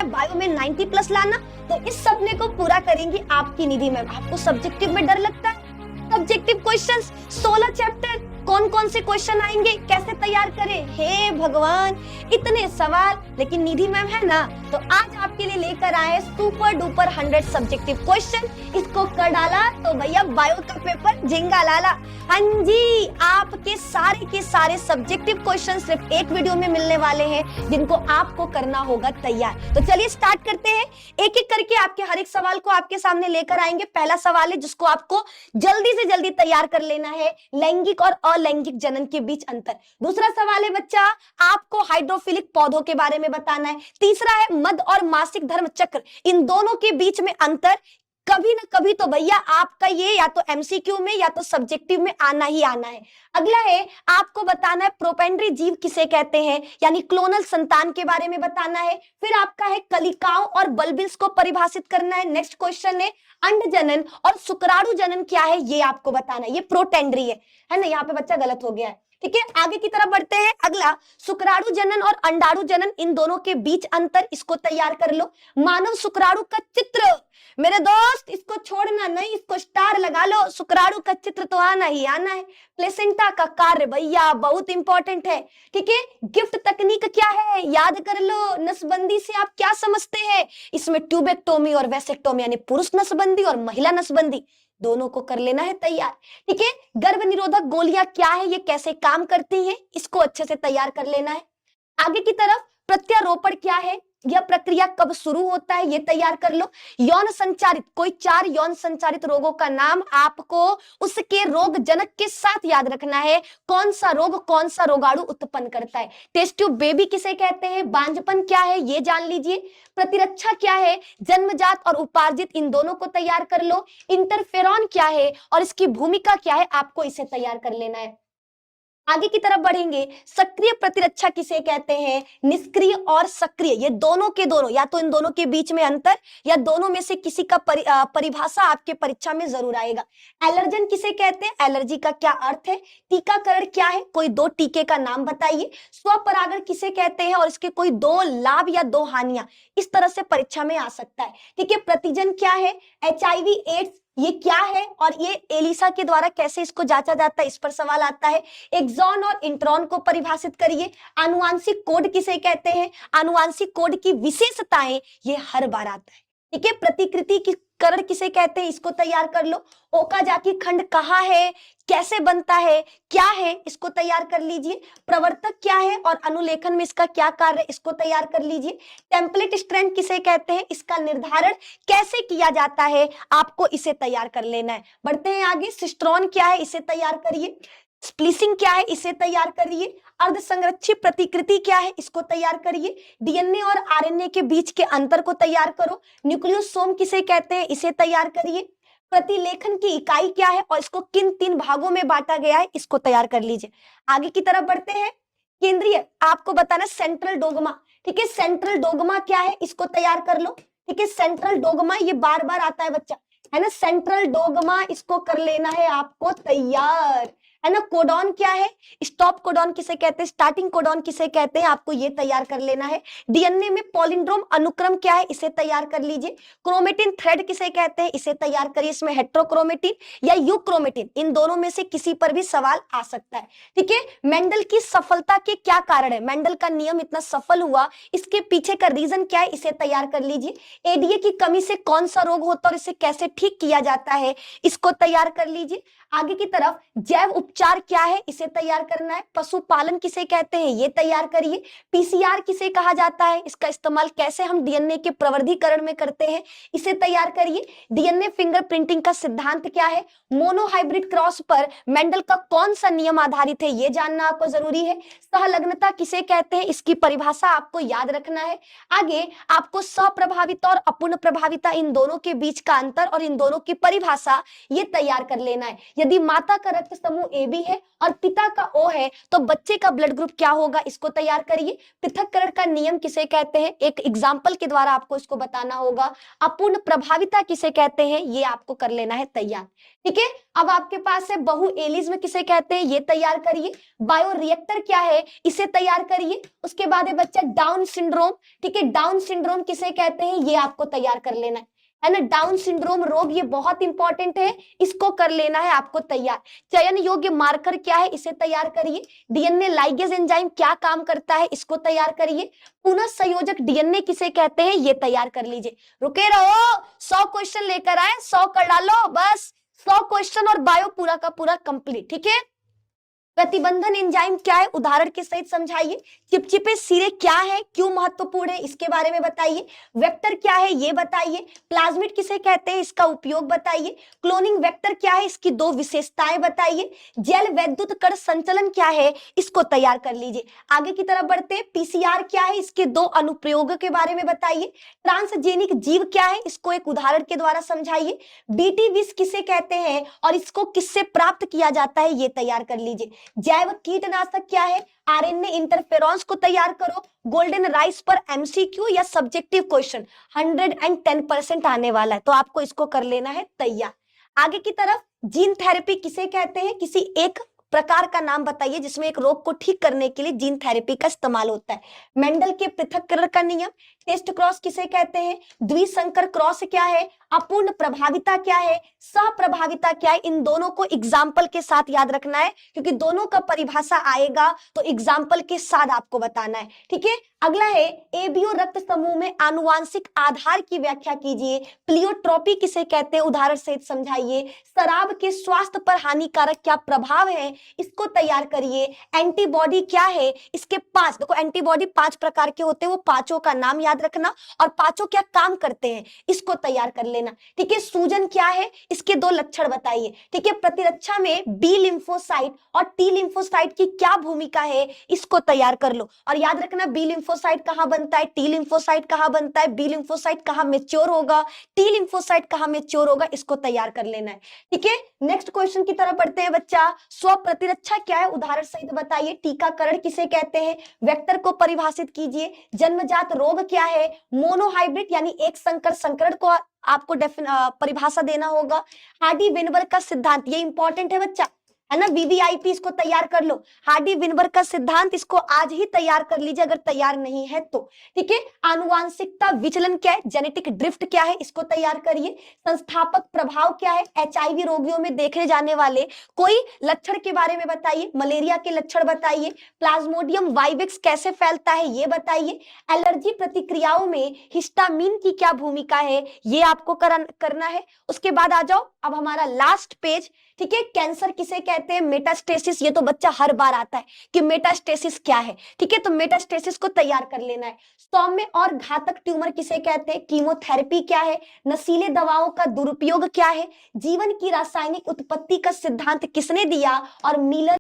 Bio में 90 plus लाना, तो इस सपने को पूरा करेंगी आपकी निधि मैम। आपको सब्जेक्टिव में डर लगता है? सब्जेक्टिव क्वेश्चंस 16 चैप्टर, कौन कौन से क्वेश्चन आएंगे, कैसे तैयार करें, हे भगवान इतने सवाल। लेकिन निधि मैम है ना, तो आज आपके लिए लेकर आए सुपर डुपर 100 सब्जेक्टिव क्वेश्चन। इसको कर डाला तो भैया बायो का पेपर झिंगा लाला। हाँ जी, आपके सारे के सारे सब्जेक्टिव क्वेश्चन सिर्फ एक वीडियो में मिलने वाले हैं, जिनको आपको करना होगा तैयार। तो चलिए स्टार्ट करते हैं, एक एक करके आपके हर एक सवाल को आपके सामने लेकर आएंगे। पहला सवाल है जिसको आपको जल्दी से जल्दी तैयार कर लेना है, लैंगिक और अलैंगिक जनन के बीच अंतर। दूसरा सवाल है बच्चा, आपको हाइड्रोफिलिक पौधों के बारे में बताना है। तीसरा है मध और मासिक धर्म चक्र, इन दोनों के बीच में अंतर। कभी ना कभी तो भैया आपका ये या तो एमसीक्यू में या तो सब्जेक्टिव में आना ही आना है। अगला है, आपको बताना है प्रोपेंड्री जीव किसे कहते हैं, यानी क्लोनल संतान के बारे में बताना है। फिर आपका है कलिकाओं और बल्बिल्स को परिभाषित करना है। नेक्स्ट क्वेश्चन है अंड जनन और शुक्राणु जनन क्या है, ये आपको बताना है। ये प्रोटेंड्री है ना, यहाँ पे बच्चा गलत हो गया है। ठीक है, आगे की तरफ बढ़ते हैं। अगला, शुक्राणु जनन और अंडाणु जनन, इन दोनों के बीच अंतर, इसको तैयार कर लो। मानव शुक्राणु का चित्र, मेरे दोस्त इसको छोड़ना नहीं, इसको स्टार लगा लो। शुक्राणु का चित्र तो आना ही आना है। प्लेसेंटा का कार्य भैया बहुत इंपॉर्टेंट है। ठीक है, गिफ्ट तकनीक क्या है, याद कर लो। नसबंदी से आप क्या समझते हैं, इसमें ट्यूबेक्टोमी और वेसेक्टोमी, यानी पुरुष नसबंदी और महिला नसबंदी, दोनों को कर लेना है तैयार। ठीक है, गर्भ निरोधक गोलियां क्या है, ये कैसे काम करती हैं, इसको अच्छे से तैयार कर लेना है। आगे की तरफ प्रत्यारोपण क्या है, यह प्रक्रिया कब शुरू होता है, ये तैयार कर लो। यौन संचारित, कोई 4 यौन संचारित रोगों का नाम आपको उसके रोग जनक के साथ याद रखना है। कौन सा रोग कौन सा रोगाणु उत्पन्न करता है। टेस्ट ट्यूब बेबी किसे कहते हैं, बांझपन क्या है, ये जान लीजिए। प्रतिरक्षा क्या है, जन्मजात और उपार्जित, इन दोनों को तैयार कर लो। इंटरफेरॉन क्या है और इसकी भूमिका क्या है, आपको इसे तैयार कर लेना है। आगे की तरफ बढ़ेंगे, सक्रिय प्रतिरक्षा किसे कहते हैं, निष्क्रिय और सक्रिय, ये दोनों के दोनों, या तो इन दोनों के बीच में अंतर या दोनों में से किसी का परिभाषा आपके परीक्षा में जरूर आएगा। एलर्जन किसे कहते हैं, एलर्जी का क्या अर्थ है। टीकाकरण क्या है, कोई 2 टीके का नाम बताइए। स्वपरागण किसे कहते हैं और इसके कोई 2 लाभ या 2 हानियां, इस तरह से परीक्षा में आ सकता है। ठीक है, प्रतिजन क्या है, एचआईवी एड्स ये क्या है और ये एलिसा के द्वारा कैसे इसको जांचा जाता है, इस पर सवाल आता है। एक्सॉन और इंट्रॉन को परिभाषित करिए। आनुवांशिक कोड किसे कहते हैं, आनुवांशिक कोड की विशेषताएं, ये हर बार आता है। ठीक है, प्रतिकृति की करण किसे कहते हैं, इसको तैयार कर लो। ओकाजाकी खंड कहाँ है, कैसे बनता है, क्या है, इसको तैयार कर लीजिए। प्रवर्तक क्या है और अनुलेखन में इसका क्या कार्य है, इसको तैयार कर लीजिए। टेम्पलेट स्ट्रैंड किसे कहते हैं, इसका निर्धारण कैसे किया जाता है, आपको इसे तैयार कर लेना है। बढ़ते हैं आगे, सिस्ट्रॉन क्या है, इसे तैयार करिए। स्प्लिसिंग क्या है, इसे तैयार करिए। अर्ध संरक्षित प्रतिकृति क्या है, इसको तैयार करिए। डीएनए और आरएनए के बीच के अंतर को तैयार करो। न्यूक्लियोसोम किसे कहते हैं, इसे तैयार करिए। प्रतिलेखन की इकाई क्या है और इसको किन 3 भागों में बांटा गया है, इसको तैयार कर लीजिए। आगे की तरफ बढ़ते हैं, केंद्रीय आपको बताना सेंट्रल डोगमा। ठीक है, सेंट्रल डोगमा क्या है, इसको तैयार कर लो। ठीक है, सेंट्रल डोगमा ये बार बार आता है बच्चा, है ना, सेंट्रल डोगमा, इसको कर लेना है आपको तैयार, है ना। कोडॉन क्या है, स्टॉप कोडॉन किसे कहते हैं, स्टार्टिंग कोडॉन किसे कहते हैं, आपको ये तैयार कर लेना है। डीएनए में पॉलिंड्रोम अनुक्रम क्या है, इसे तैयार कर लीजिए। क्रोमेटिन थ्रेड किसे कहते हैं, इसे तैयार करिए। इसमें हेट्रोक्रोमेटिन या यूक्रोमेटिन, इन दोनों में से किसी पर भी सवाल आ सकता है। ठीक है, मेंडल की सफलता के क्या कारण है, मेंडल का नियम इतना सफल हुआ, इसके पीछे का रीजन क्या है, इसे तैयार कर लीजिए। एडीए की कमी से कौन सा रोग होता है और इसे कैसे ठीक किया जाता है, इसको तैयार कर लीजिए। आगे की तरफ जैव उपचार क्या है, इसे तैयार करना है। पशुपालन किसे कहते हैं, ये तैयार करिए। पीसीआर किसे कहा जाता है, इसका इस्तेमाल कैसे हम डीएनए के प्रवर्धीकरण में करते हैं, इसे तैयार करिए। डीएनए फिंगरप्रिंटिंग का सिद्धांत क्या है। मोनोहाइब्रिड क्रॉस पर मेंडल का कौन सा नियम आधारित है, ये जानना आपको जरूरी है। सहलग्नता किसे कहते हैं, इसकी परिभाषा आपको याद रखना है। आगे आपको सप्रभाविता और अपूर्ण प्रभाविता, इन दोनों के बीच का अंतर और इन दोनों की परिभाषा, ये तैयार कर लेना है। यदि माता का रक्त समूह AB है और पिता का O है, तो बच्चे का ब्लड ग्रुप क्या होगा, इसको तैयार करिए। पृथक्करण का नियम किसे कहते हैं, एक एग्जाम्पल के द्वारा आपको इसको बताना होगा। अपूर्ण प्रभाविता किसे कहते हैं, ये आपको कर लेना है तैयार। ठीक है, अब आपके पास है बहु एलिज्म किसे कहते हैं, ये तैयार करिए। बायोरिएक्टर क्या है, इसे तैयार करिए। उसके बाद है बच्चा डाउन सिंड्रोम। ठीक है, डाउन सिंड्रोम किसे कहते हैं, ये आपको तैयार कर लेना है ना। डाउन सिंड्रोम रोग ये बहुत इंपॉर्टेंट है, इसको कर लेना है आपको तैयार। चयन योग्य मार्कर क्या है, इसे तैयार करिए। डीएनए लाइगेज एंजाइम क्या काम करता है, इसको तैयार करिए। पुनः संयोजक डीएनए किसे कहते हैं, ये तैयार कर लीजिए। रुके रहो, 100 क्वेश्चन लेकर आए, 100 कर डालो बस। 100 क्वेश्चन और बायो पूरा का पूरा कंप्लीट। ठीक है, प्रतिबंधन एंजाइम क्या है, उदाहरण के सहित समझाइए। चिपचिपे सिरे क्या है, क्यों महत्वपूर्ण है, इसके बारे में बताइए। वेक्टर क्या है, ये बताइए। प्लाज्मिड किसे कहते हैं, इसका उपयोग बताइए। क्लोनिंग वेक्टर क्या है, इसकी 2 विशेषताएं बताइए। जैल वैद्युत कण संचलन क्या है, इसको तैयार कर लीजिए। आगे की तरफ बढ़ते हैं। पीसीआर क्या है, इसके 2 अनुप्रयोगों के बारे में बताइए। ट्रांसजेनिक जीव क्या है, इसको एक उदाहरण के द्वारा समझाइए। बीटी विष किसे कहते हैं और इसको किससे प्राप्त किया जाता है, ये तैयार कर लीजिए। जैव कीटनाशक क्या है, आरएनए इंटरफेरॉन्स को तैयार करो। गोल्डन राइस पर एमसीक्यू या सब्जेक्टिव क्वेश्चन 110% आने वाला है, तो आपको इसको कर लेना है तैयार। आगे की तरफ जीन थेरेपी किसे कहते हैं, किसी एक प्रकार का नाम बताइए जिसमें एक रोग को ठीक करने के लिए जीन थेरेपी का इस्तेमाल होता है। मेंडल के पृथक्करण का नियम। टेस्ट क्रॉस किसे कहते हैं, द्विसंकर क्रॉस क्या है, अपूर्ण प्रभाविता क्या है, सहप्रभाविता क्या है। इन दोनों को एग्जाम्पल के साथ याद रखना है, क्योंकि दोनों का परिभाषा आएगा तो एग्जाम्पल के साथ आपको बताना है। ठीक है, अगला है एबीओ रक्त समूह में आनुवांशिक आधार की व्याख्या कीजिए। प्लियोट्रोपी किसे कहते हैं, उदाहरण सहित समझाइए। शराब के स्वास्थ्य पर हानिकारक क्या प्रभाव है, इसको तैयार करिए। एंटीबॉडी क्या है, इसके 5 देखो एंटीबॉडी 5 प्रकार के होते हैं, वो पांचों का नाम याद रखना और पांचों क्या काम करते हैं, इसको तैयार कर लेना। ठीक है, सूजन क्या है, इसके 2 लक्षण बताइए। ठीक है, प्रतिरक्षा में बी लिम्फोसाइट और टी लिम्फोसाइट की क्या भूमिका है, इसको तैयार कर लो। और याद रखना बी लिम्फोसाइट कहां बनता है, टी लिम्फोसाइट कहां बनता है, बी लिम्फोसाइट कहां मैच्योर होगा, टी लिम्फोसाइट कहां मैच्योर होगा, इसको तैयार कर लेना है। ठीक है, नेक्स्ट क्वेश्चन की तरफ बढ़ते हैं बच्चा। स्व प्रतिरक्षा क्या है, उदाहरण सहित बताइए। टीकाकरण किसे कहते हैं, वेक्टर को परिभाषित कीजिए। जन्मजात रोग क्या है, मोनोहाइब्रिड यानी एक संकर संकरण को आपको परिभाषा देना होगा। हार्डी वेनबर्ग का सिद्धांत, ये इंपॉर्टेंट है बच्चा, है ना। वीवीआईपी इसको तैयार कर लो। हार्डी विनबर्ग का सिद्धांत, इसको आज ही तैयार कर लीजिए अगर तैयार नहीं है तो। ठीक है, आनुवांशिकता विचलन क्या है, जेनेटिक ड्रिफ्ट क्या है, इसको तैयार करिए। संस्थापक प्रभाव क्या है, एचआईवी रोगियों में देखे जाने वाले कोई लक्षण के बारे में बताइए। मलेरिया के लक्षण बताइए। प्लाज्मोडियम वाइवेक्स कैसे फैलता है, ये बताइए। एलर्जी प्रतिक्रियाओं में हिस्टामिन की क्या भूमिका है, ये आपको करना है। उसके बाद आ जाओ अब हमारा लास्ट पेज। ठीक है, कैंसर किसे कहते हैं, मेटास्टेसिस, ये तो बच्चा हर बार आता है कि मेटास्टेसिस क्या है। ठीक है, तो मेटास्टेसिस को तैयार कर लेना है। सौम्य और घातक ट्यूमर किसे कहते हैं, कीमोथेरेपी क्या है, नशीले दवाओं का दुरुपयोग क्या है, जीवन की रासायनिक उत्पत्ति का सिद्धांत किसने दिया, और मिलर